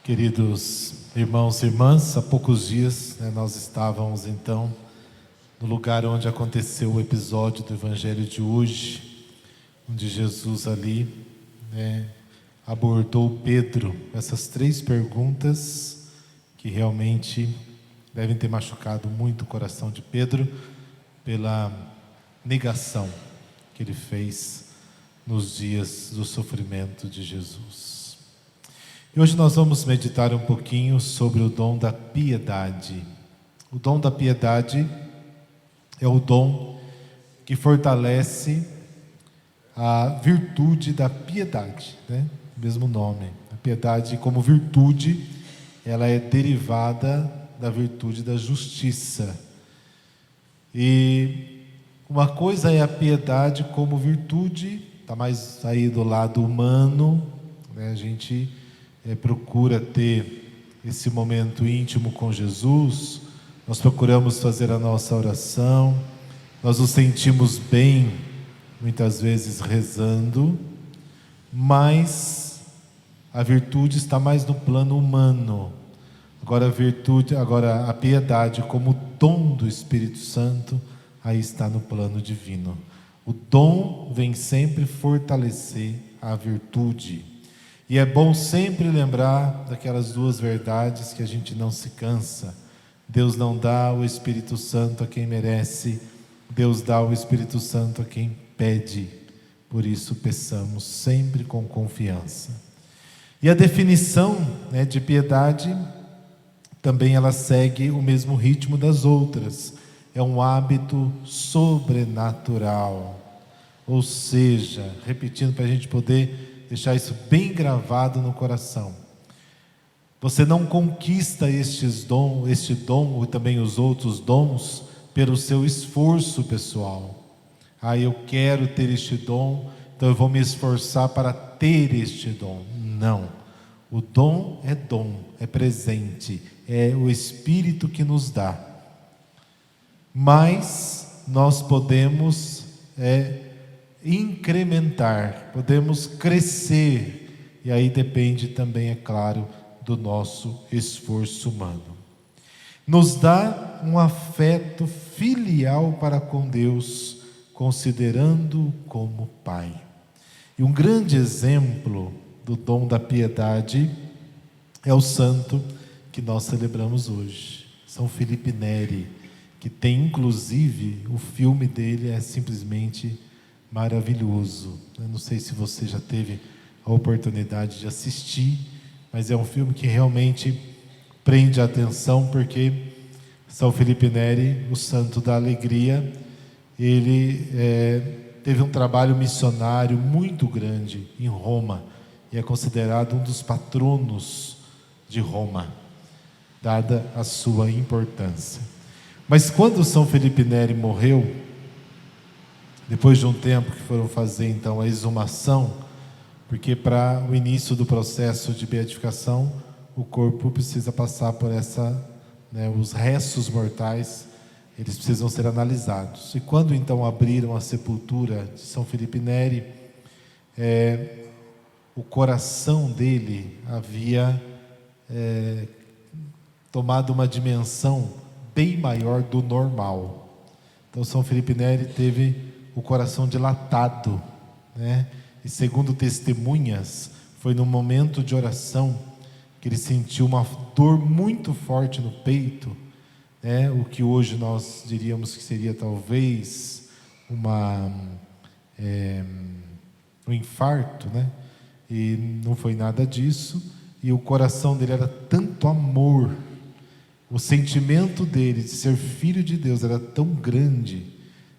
Queridos irmãos e irmãs, há poucos dias nós estávamos então no lugar onde aconteceu o episódio do Evangelho de hoje, onde Jesus ali abordou Pedro, essas 3 perguntas que realmente devem ter machucado muito o coração de Pedro pela negação que ele fez nos dias do sofrimento de Jesus. E hoje nós vamos meditar um pouquinho sobre o dom da piedade. O dom da piedade é o dom que fortalece a virtude da piedade, Mesmo nome. A piedade como virtude, ela é derivada da virtude da justiça. E uma coisa é a piedade como virtude, está mais aí do lado humano, A gente procura ter esse momento íntimo com Jesus, nós procuramos fazer a nossa oração, nós nos sentimos bem, muitas vezes rezando, mas a virtude está mais no plano humano. Agora a piedade como dom do Espírito Santo, aí está no plano divino. O dom vem sempre fortalecer a virtude. E é bom sempre lembrar daquelas 2 verdades que a gente não se cansa. Deus não dá o Espírito Santo a quem merece, Deus dá o Espírito Santo a quem pede. Por isso peçamos sempre com confiança. E a definição de piedade, também ela segue o mesmo ritmo das outras. É um hábito sobrenatural. Ou seja, repetindo para a gente poder deixar isso bem gravado no coração. Você não conquista este dom e também os outros dons pelo seu esforço pessoal. Eu quero ter este dom, então eu vou me esforçar para ter este dom. Não. O dom, é presente, é o Espírito que nos dá. Mas nós podemos incrementar, podemos crescer, e aí depende também, é claro, do nosso esforço humano. Nos dá um afeto filial para com Deus, considerando-o como Pai. E um grande exemplo do dom da piedade é o santo que nós celebramos hoje, São Felipe Neri, que tem inclusive, o filme dele é simplesmente maravilhoso. Eu não sei se você já teve a oportunidade de assistir, mas é um filme que realmente prende a atenção, porque São Felipe Neri, o santo da alegria, ele teve um trabalho missionário muito grande em Roma, e é considerado um dos patronos de Roma, dada a sua importância. Mas quando São Felipe Neri morreu, depois de um tempo que foram fazer então a exumação, porque para o início do processo de beatificação, o corpo precisa passar por os restos mortais, eles precisam ser analisados. E quando então abriram a sepultura de São Felipe Neri, o coração dele havia tomado uma dimensão bem maior do normal. Então São Felipe Neri teve o coração dilatado, E segundo testemunhas, foi num momento de oração que ele sentiu uma dor muito forte no peito, o que hoje nós diríamos que seria talvez um infarto, E não foi nada disso, e o coração dele era tanto amor, o sentimento dele de ser filho de Deus era tão grande,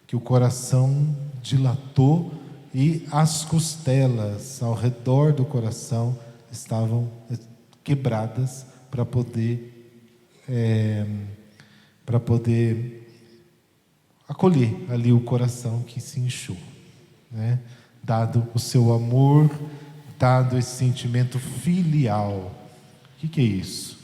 que o coração dilatou e as costelas ao redor do coração estavam quebradas para poder acolher ali o coração que se inchou, Dado o seu amor, dado esse sentimento filial. O que é isso?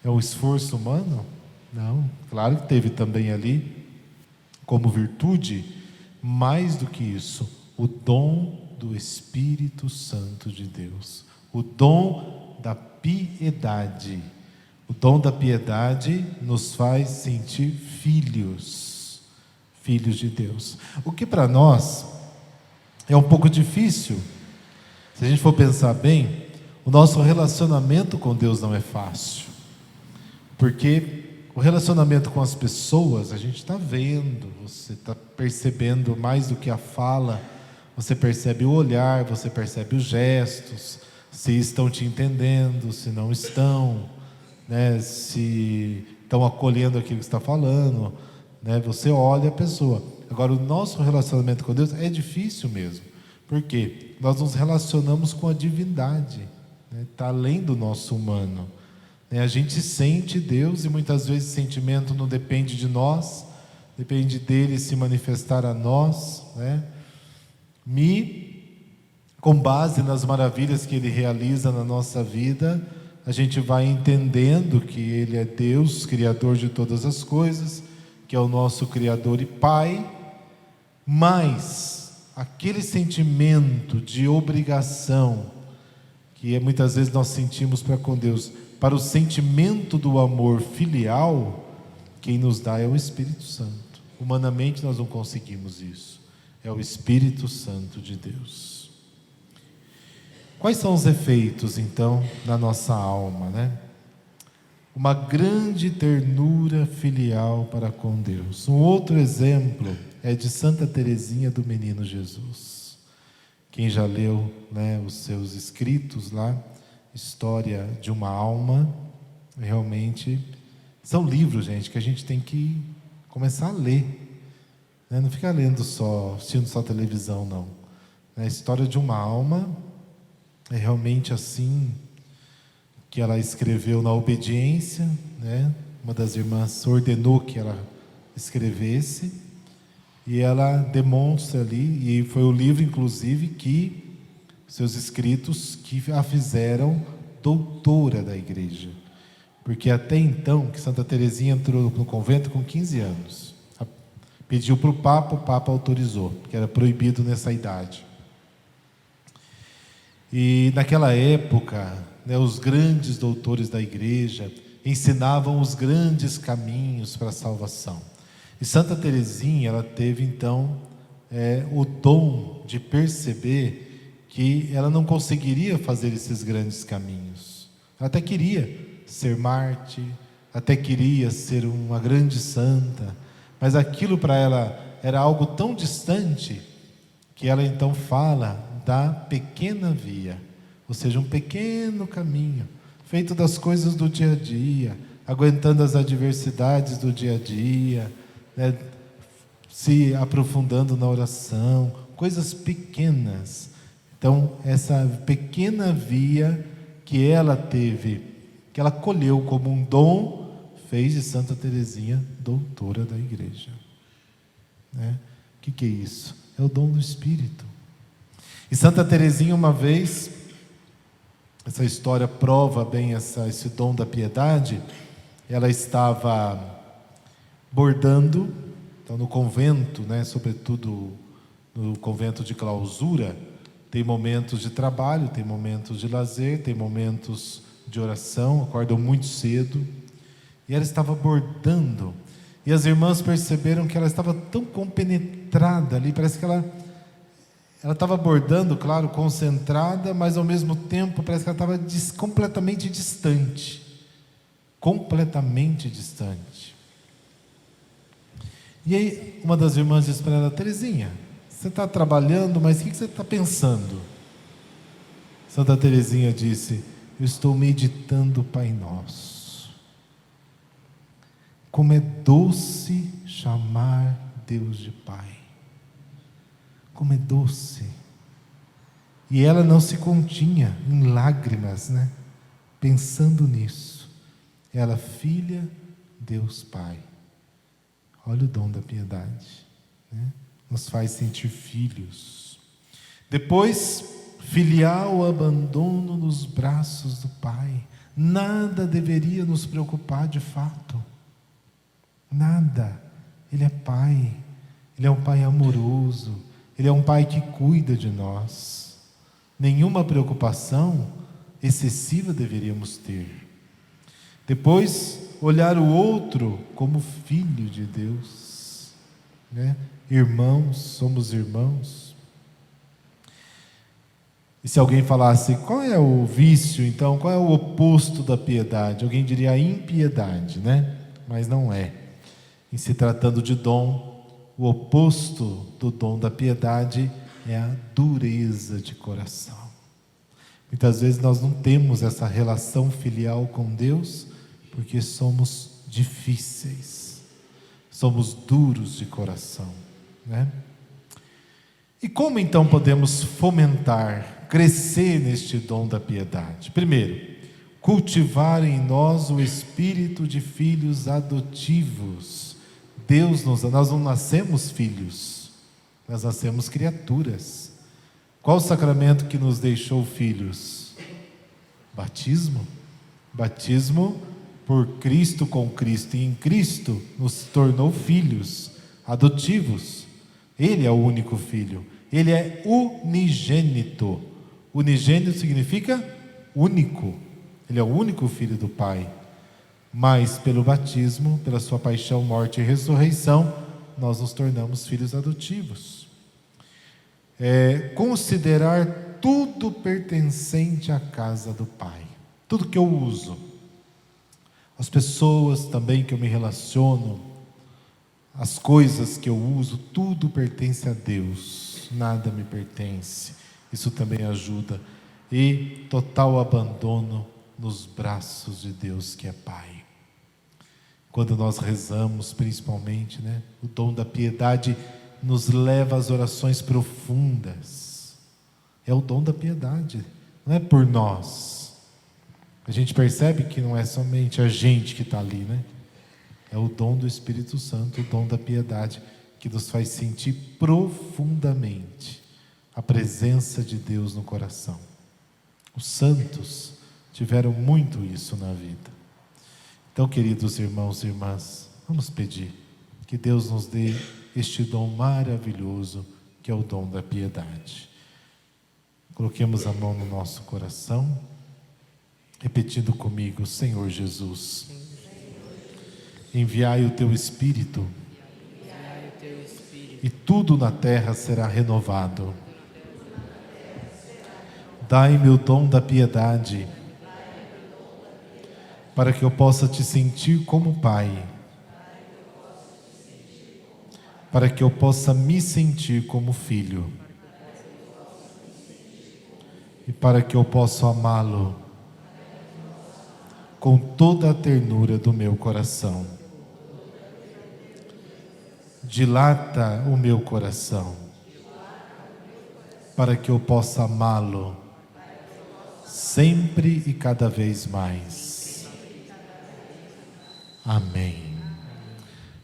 É um esforço humano? Não, claro que teve também ali como virtude, mais do que isso, o dom do Espírito Santo de Deus, o dom da piedade. O dom da piedade nos faz sentir filhos de Deus. O que para nós é um pouco difícil. Se a gente for pensar bem, o nosso relacionamento com Deus não é fácil. Porque o relacionamento com as pessoas, a gente está vendo, você está percebendo mais do que a fala, você percebe o olhar, você percebe os gestos, se estão te entendendo, se não estão, né? Se estão acolhendo aquilo que você está falando, né? Você olha a pessoa. Agora, o nosso relacionamento com Deus é difícil mesmo. Por quê? Nós nos relacionamos com a divindade, né? Está além do nosso humano. A gente sente Deus e muitas vezes o sentimento não depende de nós, depende dele se manifestar a nós, né? Com base nas maravilhas que ele realiza na nossa vida, a gente vai entendendo que ele é Deus, Criador de todas as coisas, que é o nosso Criador e Pai, mas aquele sentimento de obrigação que muitas vezes nós sentimos para com Deus, para o sentimento do amor filial, quem nos dá é o Espírito Santo. Humanamente nós não conseguimos isso. É o Espírito Santo de Deus. Quais são os efeitos, então, na nossa alma, né? Uma grande ternura filial para com Deus. Um outro exemplo é de Santa Teresinha do Menino Jesus. Quem já leu, né, os seus escritos lá, História de uma Alma, realmente são livros, gente, que a gente tem que começar a ler, né? Não ficar lendo só, assistindo só televisão, não. A História de uma Alma é realmente assim, que ela escreveu na obediência, né? Uma das irmãs ordenou que ela escrevesse, e ela demonstra ali, e foi o livro, inclusive, que seus escritos que a fizeram doutora da igreja. Porque até então, que Santa Teresinha entrou no convento com 15 anos. Pediu para o Papa autorizou, que era proibido nessa idade. E naquela época, né, os grandes doutores da igreja ensinavam os grandes caminhos para a salvação. E Santa Teresinha, ela teve então o dom de perceber que ela não conseguiria fazer esses grandes caminhos. Ela até queria ser mártir, até queria ser uma grande santa, mas aquilo para ela era algo tão distante, que ela então fala da pequena via, ou seja, um pequeno caminho, feito das coisas do dia a dia, aguentando as adversidades do dia a dia, né, se aprofundando na oração, coisas pequenas. Então, essa pequena via que ela teve, que ela colheu como um dom, fez de Santa Teresinha doutora da igreja. Né? O que é isso? É o dom do Espírito. E Santa Teresinha, uma vez, essa história prova bem esse dom da piedade, ela estava bordando, então no convento, né, sobretudo no convento de clausura, tem momentos de trabalho, tem momentos de lazer, tem momentos de oração, acordam muito cedo. E ela estava bordando. E as irmãs perceberam que ela estava tão compenetrada ali, parece que ela estava bordando, claro, concentrada, mas ao mesmo tempo parece que ela estava completamente distante. Completamente distante. E aí uma das irmãs disse para ela: Teresinha, você está trabalhando, mas o que você está pensando? Santa Teresinha disse: eu estou meditando o Pai Nosso. Como é doce chamar Deus de Pai. Como é doce. E ela não se continha em lágrimas, né? Pensando nisso. Ela, filha, Deus Pai. Olha o dom da piedade, né? Nos faz sentir filhos. Depois, filial abandono nos braços do Pai. Nada deveria nos preocupar de fato. Nada. Ele é Pai. Ele é um Pai amoroso. Ele é um Pai que cuida de nós. Nenhuma preocupação excessiva deveríamos ter. Depois, olhar o outro como filho de Deus, né? Irmãos, somos irmãos. E se alguém falasse, qual é o vício, então, qual é o oposto da piedade? Alguém diria a impiedade, né? Mas não é. Em se tratando de dom, o oposto do dom da piedade é a dureza de coração. Muitas vezes nós não temos essa relação filial com Deus porque somos difíceis, somos duros de coração, né? E como então podemos fomentar, crescer neste dom da piedade? Primeiro, cultivar em nós o espírito de filhos adotivos. Nós não nascemos filhos, nós nascemos criaturas. Qual o sacramento que nos deixou filhos? Batismo. Batismo por Cristo, com Cristo e em Cristo nos tornou filhos adotivos. Ele é o único filho, ele é unigênito. Unigênito significa único, ele é o único filho do Pai. Mas pelo batismo, pela sua paixão, morte e ressurreição, nós nos tornamos filhos adotivos. Considerar tudo pertencente à casa do Pai, tudo que eu uso, as pessoas também que eu me relaciono, as coisas que eu uso, tudo pertence a Deus, nada me pertence. Isso também ajuda. E total abandono nos braços de Deus que é Pai. Quando nós rezamos, principalmente, né, o dom da piedade nos leva às orações profundas. É o dom da piedade, não é por nós. A gente percebe que não é somente a gente que está ali, né? É o dom do Espírito Santo, o dom da piedade, que nos faz sentir profundamente a presença de Deus no coração. Os santos tiveram muito isso na vida. Então, queridos irmãos e irmãs, vamos pedir que Deus nos dê este dom maravilhoso, que é o dom da piedade. Coloquemos a mão no nosso coração, repetindo comigo: Senhor Jesus, enviai o teu Espírito, e tudo na terra será renovado. Dai-me o dom da piedade, para que eu possa te sentir como Pai, para que eu possa me sentir como filho, e para que eu possa amá-lo com toda a ternura do meu coração. Dilata o meu coração, para que eu possa amá-lo sempre e cada vez mais. Amém.